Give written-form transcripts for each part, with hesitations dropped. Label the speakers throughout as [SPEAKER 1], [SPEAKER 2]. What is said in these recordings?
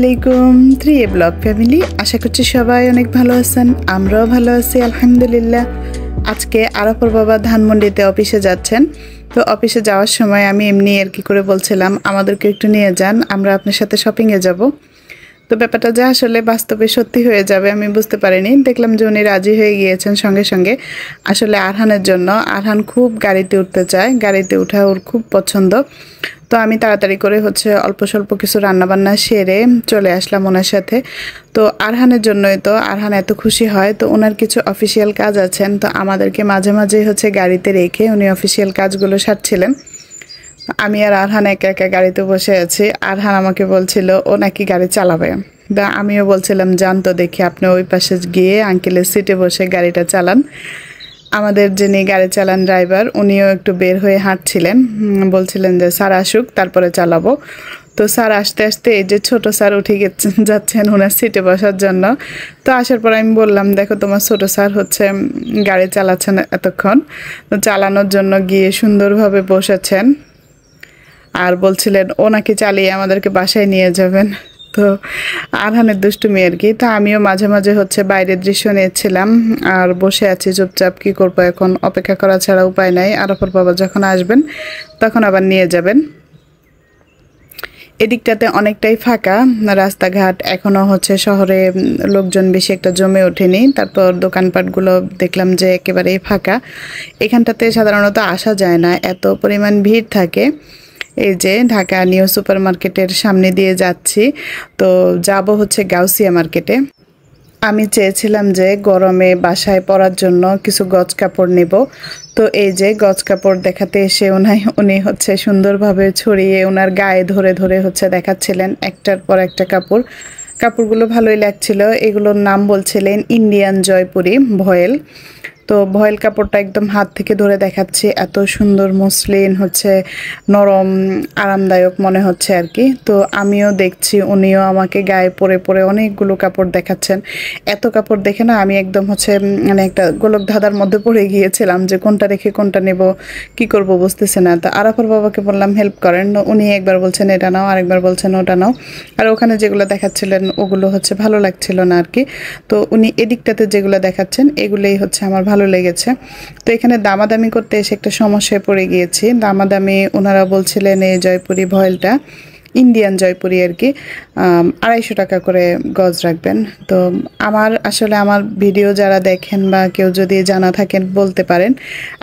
[SPEAKER 1] আলাইকুম 3A blog family. আশা করছি সবাই অনেক ভালো আছেন, আমরাও ভালো আছি আলহামদুলিল্লাহ। আজকে আরাফার বাবা ধানমন্ডিতে অফিসে যাচ্ছেন। তো অফিসে যাওয়ার সময় আমি এমনি আর কি করে বলছিলাম আমাদেরকে একটু নিয়ে যান, আমরা আপনার সাথে শপিংয়ে যাব। তো ব্যাপারটা যা আসলে বাস্তবে সত্যি হয়ে যাবে আমি বুঝতে পারিনি। দেখলাম যে উনি রাজি হয়ে গিয়েছেন সঙ্গে সঙ্গে। আসলে আরহানের জন্য, আরহান খুব গাড়িতে উঠতে চায়, গাড়িতে ওঠা ওর খুব পছন্দ। তো আমি তাড়াতাড়ি করে অল্প স্বল্প কিছু রান্নাবান্না সেরে চলে আসলাম ওনার সাথে। তো আরহানের জন্যই তো, আরহান এত খুশি হয়। তো ওনার কিছু অফিসিয়াল কাজ আছেন, তো আমাদেরকে মাঝে মাঝে গাড়িতে রেখে উনি অফিসিয়াল কাজগুলো সারছিলেন। আমি আর আরহান একা একা গাড়িতে বসে আছি। আরহান আমাকে বলছিল ও নাকি গাড়ি চালাবে। বা আমিও বলছিলাম যান তো দেখি, আপনি ওই পাশে গিয়ে আঙ্কেলের সিটে বসে গাড়িটা চালান। আমাদের যিনি গাড়ি চালান ড্রাইভার, উনিও একটু বের হয়ে হাঁটছিলেন, বলছিলেন যে স্যার আসুক তারপরে চালাবো। তো স্যার আসতে আসতে এই যে ছোট স্যার উঠে যাচ্ছেন ওনার সিটে বসার জন্য। তো আসার পর আমি বললাম দেখো তোমার ছোট স্যার গাড়ি চালাচ্ছেন এতক্ষণ, তো চালানোর জন্য গিয়ে সুন্দরভাবে বসেছেন আর বলছিলেন ও নাকি চালিয়ে আমাদেরকে বাসায় নিয়ে যাবেন। তো আরহানের দুষ্টুমি আর কি। তো আমিও মাঝে মাঝে বাইরের দৃশ্য নিয়েছিলাম আর বসে আছি চুপচাপ। কি করবো এখন, অপেক্ষা করা ছাড়া উপায় নাই। আরাফার বাবা যখন আসবেন তখন আবার নিয়ে যাবেন। এদিকটাতে অনেকটাই ফাঁকা রাস্তাঘাট, এখনও শহরে লোকজন বেশি একটা জমে ওঠেনি। তারপর দোকানপাটগুলো দেখলাম যে একেবারেই ফাঁকা। এখানটাতে সাধারণত আসা যায় না, এত পরিমাণ ভিড় থাকে। এই যে ঢাকা নিউ সুপার মার্কেটের সামনে দিয়ে যাচ্ছি। তো যাব গাউসিয়া মার্কেটে। আমি চেয়েছিলাম যে গরমে বাসায় পরার জন্য কিছু গজ কাপড় নেব। তো এই যে গজ কাপড় দেখাতে এসে উনি সুন্দরভাবে ছড়িয়ে ওনার গায়ে ধরে ধরে দেখাচ্ছিলেন একটার পর একটা কাপড়গুলো ভালোই লাগছিল। এগুলোর নাম বলছিলেন ইন্ডিয়ান জয়পুরি ভয়েল। তো ভয়েল কাপড়টা একদম হাত থেকে ধরে দেখাচ্ছি, এত সুন্দর মসলিন, নরম আরামদায়ক মনে হচ্ছে আর কি। তো আমিও দেখছি, উনিও আমাকে গায়ে পরে পরে অনেকগুলো কাপড় দেখাচ্ছেন। এত কাপড় দেখে না আমি একদম মানে একটা গোলক ধাঁধার মধ্যে পড়ে গিয়েছিলাম যে কোনটা রেখে কোনটা নেব, কি করব বুঝতেছে না। তো আরাফার বাবাকে বললাম হেল্প করেন, উনি একবার বলছেন এটা নাও, আরেকবার বলছেন ওটা নাও। আর ওখানে যেগুলো দেখাচ্ছিলেন ওগুলো ভালো লাগছিল না আর কি। তো উনি এদিকটাতে যেগুলো দেখাচ্ছেন এগুলোই আমার ভালো লেগেছে। তো এখানে দামাদামি করতে এসে একটা সমস্যায় পড়ে গিয়েছি। দামাদামি ওনারা বলছিলেন এই জয়পুরি ভয়েলটা, ইন্ডিয়ান জয়পুরি আর কি, 250 টাকা করে গজ রাখবেন। তো আমার ভিডিও যারা দেখেন বা কেউ যদি জানা থাকেন বলতে পারেন,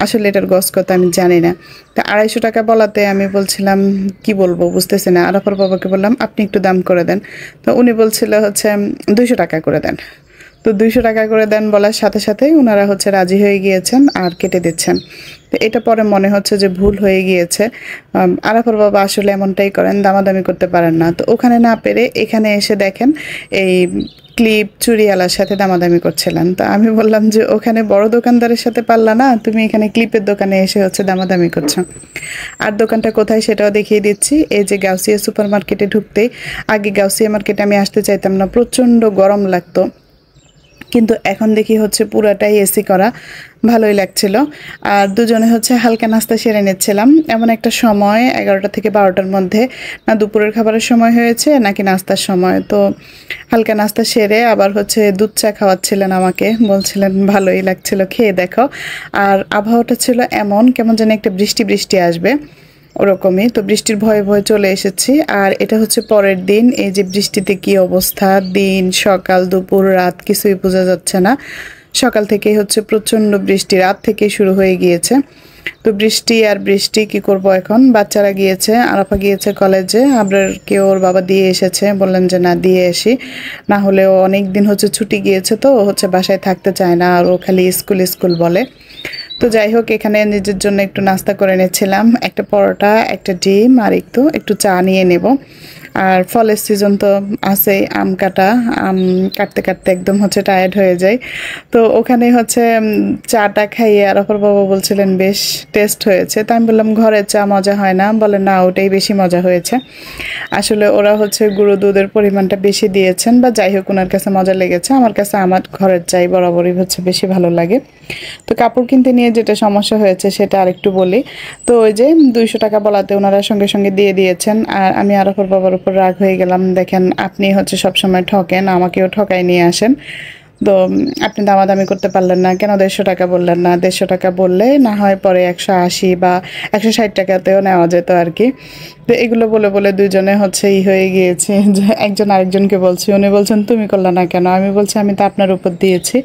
[SPEAKER 1] আসলে এটার গজ কত আমি জানি না। তা 250 টাকা বলাতে আমি বলছিলাম কি বলবো বুঝতেছি না। আরাফার বাবাকে বললাম আপনি একটু দাম করে দেন। তো উনি বলছিল 200 টাকা করে দেন। তো 200 টাকা করে দেন বলার সাথে সাথেই ওনারা রাজি হয়ে গিয়েছেন আর কেটে দিচ্ছেন। তো এটা পরে মনে হচ্ছে যে ভুল হয়ে গিয়েছে। আরাফার বাবা আসলে এমনটাই করেন, দামাদামি করতে পারেন না। তো ওখানে না পেরে এখানে এসে দেখেন এই ক্লিপ চুড়িওয়ালার সাথে দামাদামি করছিলেন। তো আমি বললাম যে ওখানে বড় দোকানদারের সাথে পারলা না, তুমি এখানে ক্লিপের দোকানে এসে দামাদামি করছো। আর দোকানটা কোথায় সেটাও দেখিয়ে দিচ্ছি। এই যে গাউসিয়া সুপার মার্কেটে ঢুকতেই, আগে গাউসিয়া মার্কেটে আমি আসতে চাইতাম না, প্রচণ্ড গরম লাগতো, কিন্তু এখন দেখি পুরাটাই এসি করা, ভালোই লাগছিল। আর দুজনে হালকা নাস্তা সেরে নিচ্ছিলাম। এমন একটা সময় 11টা থেকে 12টার মধ্যে, না দুপুরের খাবারের সময় হয়েছে নাকি নাস্তার সময়। তো হালকা নাস্তা সেরে আবার দুধ চা খাওয়াচ্ছিলেন আমাকে, বলছিলেন ভালোই লাগছিল, খেয়ে দেখো। আর আবহাওয়াটা ছিল এমন কেমন যেন একটা বৃষ্টি বৃষ্টি আসবে ওরকমই। তো বৃষ্টির ভয়ে ভয়ে চলে এসেছি। আর এটা পরের দিন। এই যে বৃষ্টিতে কি অবস্থা, দিন সকাল দুপুর রাত কিছুই বোঝা যাচ্ছে না। সকাল থেকেই প্রচণ্ড বৃষ্টি, রাত থেকেই শুরু হয়ে গিয়েছে। তো বৃষ্টি আর বৃষ্টি, কি করব এখন। বাচ্চারা গিয়েছে, আরাফা গিয়েছে কলেজে, আবরারকে ওর বাবা দিয়ে এসেছে, বললেন যে না দিয়ে আসি, না হলে ও অনেক দিন ছুটি গিয়েছে, তো বাসায় থাকতে চায় না, আর ও খালি স্কুল স্কুল বলে। তো যাই হোক, এখানে নিজের জন্য একটু নাস্তা করে নিয়েছিলাম, একটা পরোটা, একটা ডিম আর একটু চা নিয়ে নেব। আর ফলের সিজন তো আছেই, আম কাটতে কাটতে একদম টায়ার্ড হয়ে যায়। তো ওখানে চাটা খাইয়ে আরাফার বাবা বলছিলেন বেশ টেস্ট হয়েছে। তো আমি বললাম ঘরের চা মজা হয় না, বলে না ওটাই বেশি মজা হয়েছে। আসলে ওরা গুঁড়ো দুধের পরিমাণটা বেশি দিয়েছেন, বা যাই হোক ওনার কাছে মজা লেগেছে। আমার কাছে আমার ঘরের চাই বরাবরই বেশি ভালো লাগে। তো কাপড় কিনতে নিয়ে যেটা সমস্যা হয়েছে সেটা আরেকটু বলি। তো ওই যে 200 টাকা বলাতে ওনারা সঙ্গে সঙ্গে দিয়ে দিয়েছেন, আর আমি আরাফার বাবার উপর রাগ হয়ে গেলাম। দেখেন, আপনি হচ্ছে সবসময় ঠকেন, আমাকেও ঠকাই নিয়ে আসেন। তো আপনি দামাদামি করতে পারলেন না কেন, 150 টাকা বললেন না? 150 টাকা বললে না হয় পরে 180 বা 160 টাকাতেও নেওয়া যেত আর কি। তো এগুলো বলে বলে দুজনে হচ্ছে হয়ে গিয়েছে যে একজন আরেকজনকে বলছি, উনি বলছেন তুমি করলে না কেন, আমি বলছি আমি তো আপনার উপর দিয়েছি,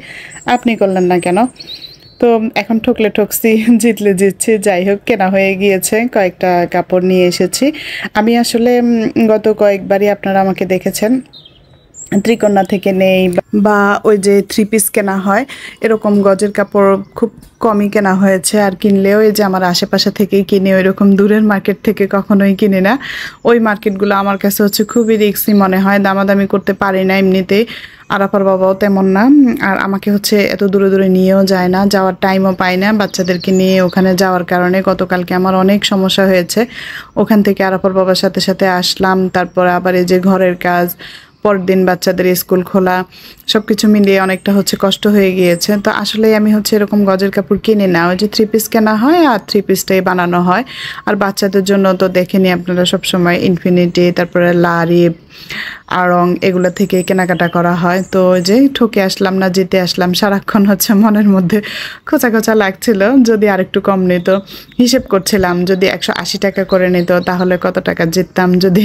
[SPEAKER 1] আপনি করলেন না কেন। তো এখন ঠকলে ঠকছি, জিতলে জিতছি, যাই হোক কেনা হয়ে গিয়েছে। কয়েকটা কাপড় নিয়ে এসেছি। আমি আসলে গত কয়েকবারই আপনারা আমাকে দেখেছেন ত্রিকন্যা থেকে নেই বা ওই যে 3 পিস কেনা হয়, এরকম গজের কাপড় খুব কমই কেনা হয়েছে। আর কিনলেও এই যে আমার আশেপাশে থেকেই কিনি, ওই রকম দূরের মার্কেট থেকে কখনোই কিনি না। ওই মার্কেটগুলো আমার কাছে হচ্ছে খুবই রিস্কি মনে হয়, দামাদামি করতে পারি না এমনিতেই। আরাফার বাবাও তেমন না, আর আমাকে হচ্ছে এত দূরে দূরে নিয়েও যায় না, যাওয়ার টাইমও পাই না বাচ্চাদেরকে নিয়ে ওখানে যাওয়ার কারণে। গতকালকে আমার অনেক সমস্যা হয়েছে, ওখান থেকে আরাফার বাবার সাথে সাথে আসলাম, তারপর আবার এই যে ঘরের কাজ, পরের দিন বাচ্চাদের স্কুল খোলা, সব কিছু মিলিয়ে অনেকটা হচ্ছে কষ্ট হয়ে গিয়েছে। তো আসলে আমি হচ্ছে এরকম গজের কাপড় কিনি না, ওই যে 3 পিস কেনা হয় আর 3 পিসটাই বানানো হয়। আর বাচ্চাদের জন্য তো দেখেনি আপনারা সবসময় ইনফিনিটি, তারপরে লারি, আড়ং, এগুলো থেকে কেনাকাটা করা হয়। তো ওই যে ঠকে আসলাম না, জিতে আসলাম, সারাক্ষণ হচ্ছে মনের মধ্যে খোঁচা খোঁচা লাগছিল। যদি আরেকটু কম নিত, হিসেব করছিলাম যদি 180 টাকা করে নিত তাহলে কত টাকা জিততাম, যদি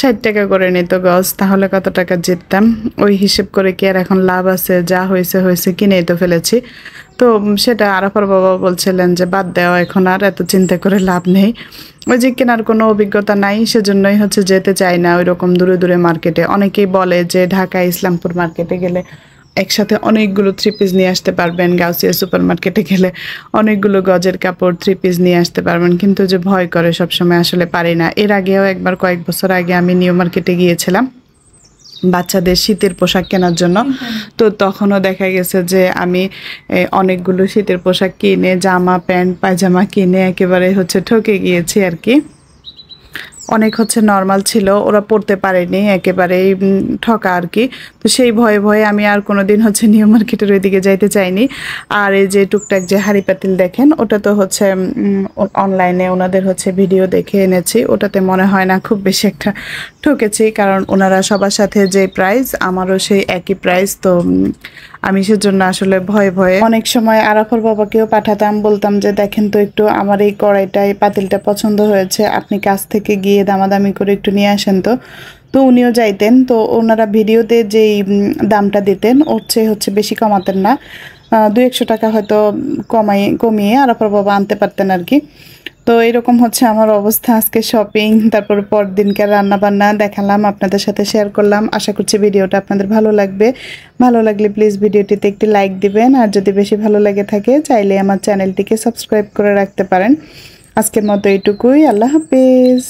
[SPEAKER 1] 60 টাকা করে নিত গজ তাহলে কত টাকা জিততাম। ওই হিসেব করে কি আর এখন লাভ আছে? যা হয়েছে হয়েছে, কিনেই তো ফেলেছি। তো সেটা আরাফার বাবা বলছিলেন যে বাদ দেওয়া, এখন আর এত চিন্তা করে লাভ নেই। ওই যে কেনার কোনো অভিজ্ঞতা নাই, সেজন্যই হচ্ছে যেতে চাই না ওই রকম দূরে দূরে মার্কেটে। অনেকেই বলে যে ঢাকা ইসলামপুর মার্কেটে গেলে একসাথে অনেকগুলো 3 পিস নিয়ে আসতে পারবেন, গাউসিয়া সুপার মার্কেটে গেলে অনেকগুলো গজের কাপড় 3 পিস নিয়ে আসতে পারবেন, কিন্তু যে ভয় করে সবসময় আসলে পারি না। এর আগেও একবার কয়েক বছর আগে আমি নিউ মার্কেটে গিয়েছিলাম বাচ্চাদের শীতের পোশাক কেনার জন্য। তো তখনও দেখা গেছে যে আমি অনেকগুলো শীতের পোশাক কিনে, জামা প্যান্ট পায়জামা কিনে একেবারে হচ্ছে ঠকে গিয়েছি আর কি। অনেক হচ্ছে নর্মাল ছিল, ওরা পড়তে পারেনি, একেবারেই ঠকা আর কি। তো সেই ভয়ে ভয়ে আমি আর কোনোদিন হচ্ছে নিউ মার্কেটের ওইদিকে যাইতে চাইনি। আর এই যে টুকটাক যে হাঁড়ি পাতিল দেখেন, ওটা তো হচ্ছে অনলাইনে ওনাদের হচ্ছে ভিডিও দেখে এনেছি, ওটাতে মনে হয় না খুব বেশি একটা ঠকেছি, কারণ ওনারা সবার সাথে যে প্রাইস আমারও সেই একই প্রাইস। তো আমি সেজন্য আসলে ভয়ে ভয়ে অনেক সময় আরাফার বাবাকেও পাঠাতাম, বলতাম যে দেখেন তো একটু আমার এই কড়াইটা, এই পাতিলটা পছন্দ হয়েছে, আপনি কাছ থেকে গিয়ে দামাদামি করে একটু নিয়ে আসেন তো। তো উনিও যাইতেন, তো ওনারা ভিডিওতে যেই দামটা দিতেন ওর চেয়ে হচ্ছে বেশি কমাতেন না, 200-100 টাকা হয়তো কমিয়ে আরাফার বাবা আনতে পারতেন আর কি। তো এরকম হচ্ছে আমার অবস্থা আজকে। শপিং, তারপর পরদিনকার রান্না বান্না দেখালাম, আপনাদের সাথে শেয়ার করলাম। আশা করছি ভিডিওটা আপনাদের ভালো লাগবে। ভালো লাগলে প্লিজ ভিডিওটিতে একটি লাইক দিবেন, আর যদি বেশি ভালো লেগে থাকে চাইলে আমার চ্যানেলটিকে সাবস্ক্রাইব করে রাখতে পারেন। আজকের মতো এইটুকুই, আল্লাহ হাফেজ।